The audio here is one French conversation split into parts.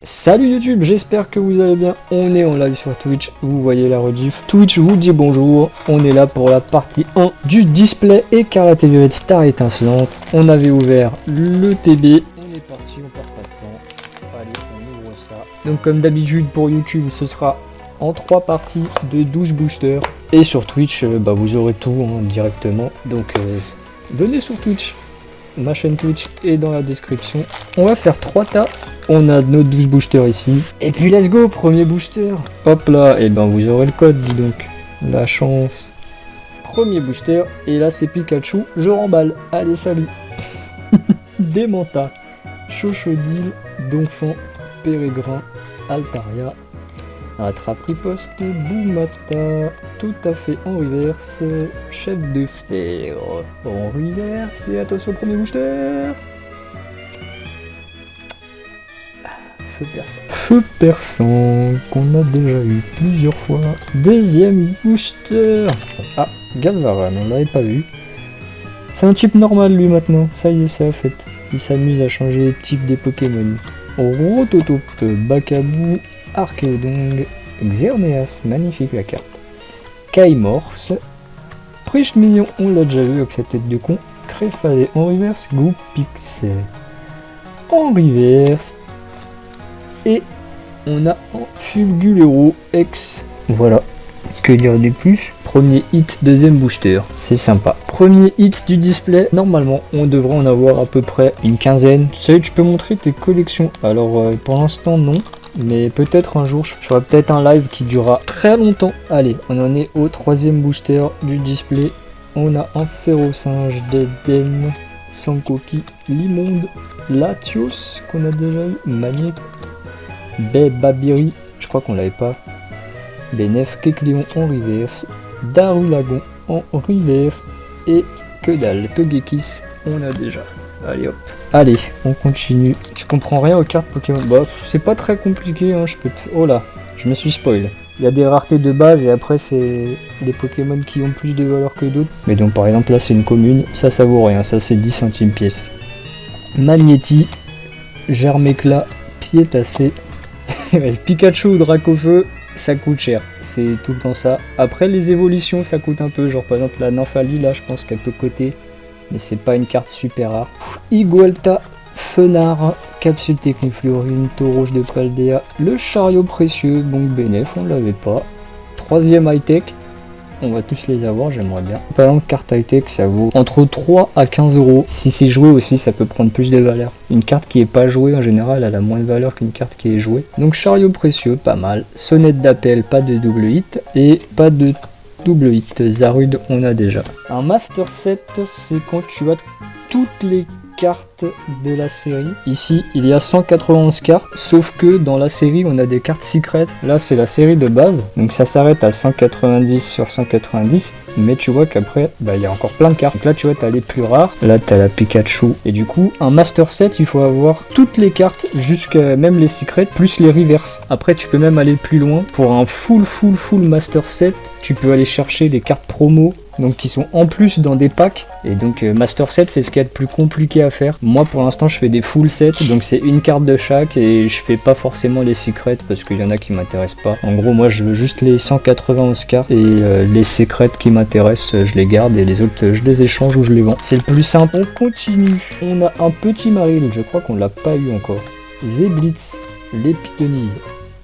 Salut YouTube, j'espère que vous allez bien. On est en live sur Twitch, vous voyez la rediff. Twitch vous dit bonjour. On est là pour la partie 1 du display Écarlate et Violette Star étincelante. On avait ouvert le TB. On est parti, on perd pas de temps. Allez, on ouvre ça. Donc comme d'habitude pour YouTube, ce sera en 3 parties de 12 boosters. Et sur Twitch, vous aurez tout directement. Donc venez sur Twitch. Ma chaîne Twitch est dans la description. On va faire 3 tas. On a nos 12 boosters ici. Et puis let's go, premier booster. Hop là, et vous aurez le code, dis donc. La chance. Premier booster. Et là c'est Pikachu. Je remballe. Allez, salut. Démenta. Chochodile. Donphan. Pérégrin. Altaria. Attrape riposte. Boumata. Tout à fait en reverse. Chef de fer. En reverse. Et attention, premier booster. Feu perçant, qu'on a déjà eu plusieurs fois. Deuxième booster. Ah, Galvaran, on l'avait pas vu. C'est un type normal lui maintenant, ça y est, c'est fait. Il s'amuse à changer les types des Pokémon. Rototop, Bakabu, Archeodong, Xerneas, magnifique la carte. Kaimorse, Priche Mignon, on l'a déjà vu avec sa tête de con. Créphadé en reverse, Goupix en reverse. Et on a un Fulgulero X. Voilà. Que dire de plus? Premier hit, deuxième booster. C'est sympa. Premier hit du display. Normalement, on devrait en avoir à peu près une quinzaine. Tu sais, tu peux montrer tes collections. Alors, pour l'instant, non. Mais peut-être un jour, je ferai peut-être un live qui durera très longtemps. Allez, on en est au troisième booster du display. On a un Férocinge d'Eden, Sankoki, Limonde, Latios, qu'on a déjà eu, Magneto. Babiri, je crois qu'on l'avait pas. Benef, Kecléon en reverse. Darulagon en reverse. Et que dalle, Togekiss, on a déjà. Allez hop. Allez, on continue. Tu comprends rien aux cartes Pokémon? C'est pas très compliqué, je peux te... Oh là, je me suis spoil. Il y a des raretés de base et après c'est des Pokémon qui ont plus de valeur que d'autres. Mais donc par exemple là c'est une commune, ça vaut rien, ça c'est 10 centimes pièce. Magnéti, Germécla, Piétassé. Pikachu ou Dracofeu, ça coûte cher, c'est tout le temps ça. Après les évolutions ça coûte un peu, genre par exemple la Nymphalie là je pense qu'elle peut coter, mais c'est pas une carte super rare. Igualta, Fenard, Capsule Techniflorine, Taurouge de Paldea, le Chariot Précieux, donc Benef, on l'avait pas. Troisième high-tech, on va tous les avoir, j'aimerais bien. Par exemple, carte high-tech, ça vaut entre 3 à 15 euros. Si c'est joué aussi, ça peut prendre plus de valeur. Une carte qui est pas jouée, en général, elle a moins de valeur qu'une carte qui est jouée. Donc, Chariot Précieux, pas mal. Sonnette d'appel, pas de double hit. Et pas de double hit. Zarude, on a déjà. Un Master Set, c'est quand tu as toutes les cartes de la série. Ici, il y a 191 cartes, sauf que dans la série, on a des cartes secrètes. Là, c'est la série de base, donc ça s'arrête à 190 sur 190, mais tu vois qu'après, il y a encore plein de cartes. Donc là, tu vois, t'as les plus rares. Là, t'as la Pikachu. Et du coup, un Master Set, il faut avoir toutes les cartes, jusqu'à même les secrètes, plus les reverse. Après, tu peux même aller plus loin. Pour un full Master Set, tu peux aller chercher les cartes promo, donc qui sont en plus dans des packs. Et donc Master Set, c'est ce qui est le plus compliqué à faire. Moi pour l'instant je fais des full sets, donc c'est une carte de chaque et je fais pas forcément les secrets parce qu'il y en a qui m'intéressent pas. En gros moi je veux juste les 191 cartes et les secrets qui m'intéressent je les garde et les autres je les échange ou je les vends. C'est le plus simple. On continue. On a un petit Marill, je crois qu'on l'a pas eu encore. Zeblitz, Lépitonille,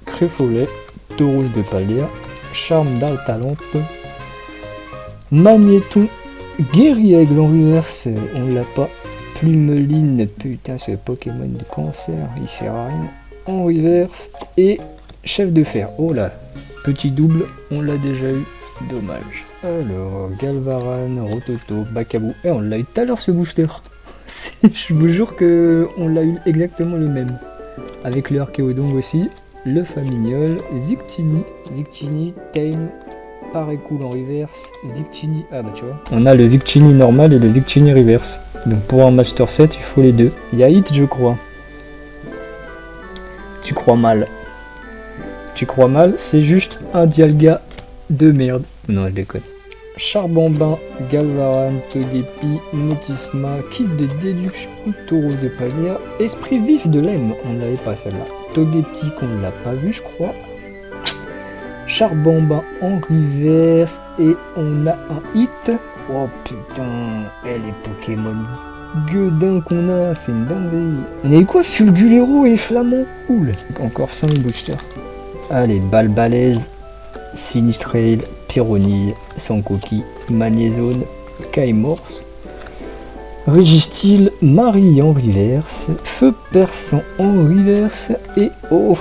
Créfolet, Taurouge de Paldea, Charme d'Altalante, Magnéton, Guerriègle en reverse, on l'a pas. Plumeline, putain ce Pokémon de cancer, il sert à rien. En reverse, et Chef de fer, oh là, petit double, on l'a déjà eu, dommage. Alors, Galvaran, Rototo, Bakabu, et on l'a eu tout à l'heure ce booster. Je vous jure que on l'a eu exactement le même. Avec le Archeodong aussi, le Famignol, Victini, Tame, Parecool en reverse, Victini, tu vois. On a le Victini normal et le Victini reverse. Donc pour un Master Set, il faut les deux. Il y a Hit, je crois. Tu crois mal. C'est juste un Dialga de merde. Non, je déconne. Charbambin, Galvaran, Togepi, Motisma, Kit de déduction, Taureau de Paldea, Esprit vif de Lemme, on n'avait pas celle-là. Togetic, on l'a pas vu, je crois. Charbamba en reverse. Et on a un hit. Oh putain, les Pokémon gueudins qu'on a, c'est une dinguerie. On a eu quoi? Fulgulero et Flamand. Cool. Encore 5 boosters. Allez, Balbalaise, Sinistrail, Pyronille, Sankoki, Magnézone, Kaimorse, Registeel, Marie en reverse, Feu Perçant en reverse et oh,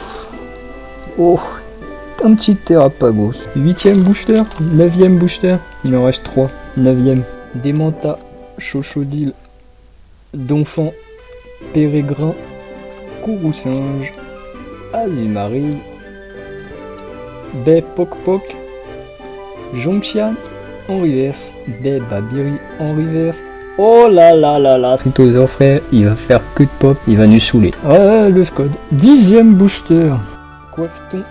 un petit Terrapagos. 8ème booster, 9ème booster, il en reste 3. 9ème, Démenta, Chochodile, Donphan, Pérégrin, Courroucinge, Azumarill, Baie Poc Poc, Jonxian en reverse, Baie Babiri en reverse. Oh là là là là, Tritosaur frère, il va faire que de pop, il va nous saouler. Ah le Scud, 10ème booster. Coiffeton,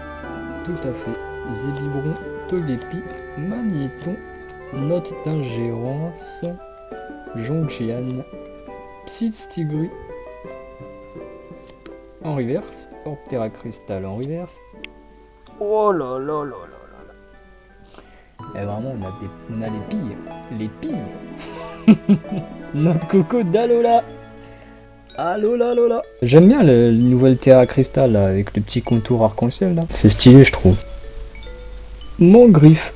tout à fait. Zébibron, Togepi, Magnéton, Note d'ingérence, Jonxian, Psystigru en reverse, Orptera Crystal en reverse. Oh là là là là là là. Et vraiment on a les pires. Les pires. Notre coco d'Alola. Alola Lola. J'aime bien le nouvel Terra Crystal là, avec le petit contour arc-en-ciel là. C'est stylé je trouve. Mangriffe,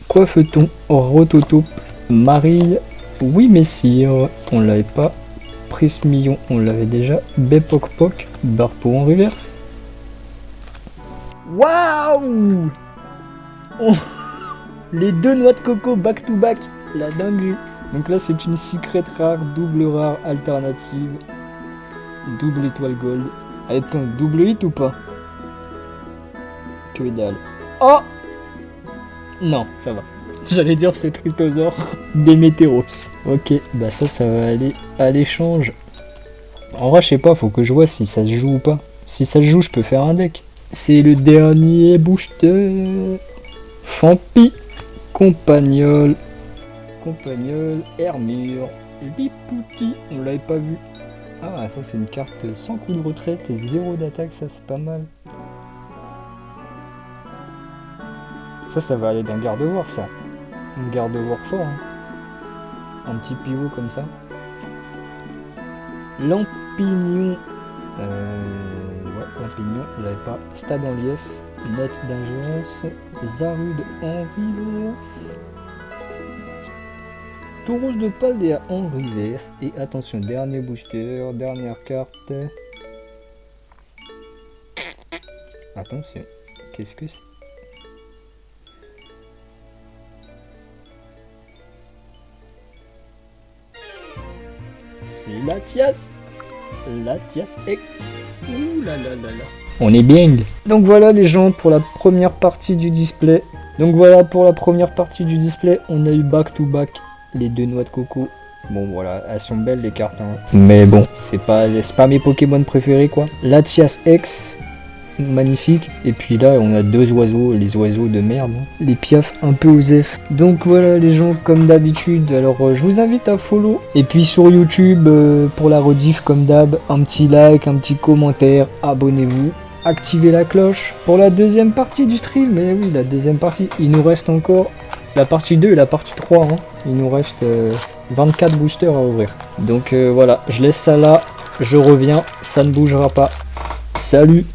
Coiffeton, Rototo, Marille, oui messire, on l'avait pas. Prismillon, on l'avait déjà. Bepoc Poc, Barpo en reverse. Waouh! Les deux noix de coco back to back, la dinguerie. Donc là c'est une secret rare, double rare alternative, double étoile gold. Attends, double hit ou pas? Que dalle. Oh! Non, ça va. J'allais dire c'est Tritosaur des Météros. Ok, bah ça va aller à l'échange. En vrai je sais pas, faut que je vois si ça se joue ou pas. Si ça se joue je peux faire un deck. C'est le dernier booster. Fampi, Compagnol, Hermure, Lipouti, on l'avait pas vu. Ah ça c'est une carte sans coup de retraite et 0 d'attaque, ça c'est pas mal. Ça va aller d'un garde-voir ça. Un garde-voir fort. Hein. Un petit pivot comme ça. Lampignon. Ouais, Lampignon, je l'avais pas. Stade en liesse. Note d'ingérence. Zarude en reverse. Tauros de Paldea en reverse. Et attention, dernier booster, dernière carte. Attention, qu'est-ce que c'est? C'est Latias X. Ouh là là là là. On est bien. Donc voilà les gens pour la première partie du display. On a eu back to back les deux noix de coco. Bon voilà, elles sont belles les cartes hein. Mais bon, c'est pas mes Pokémon préférés quoi. Latias X, magnifique. Et puis là on a deux oiseaux, les oiseaux de merde, hein. Les piafs un peu osef. Donc voilà les gens, comme d'habitude, alors je vous invite à follow. Et puis sur YouTube, pour la rediff comme d'hab, un petit like, un petit commentaire, abonnez-vous. Activez la cloche pour la deuxième partie du stream. Mais oui, la deuxième partie, il nous reste encore la partie 2 et la partie 3 hein. Il nous reste 24 boosters à ouvrir. Donc voilà, je laisse ça là, je reviens, ça ne bougera pas. Salut!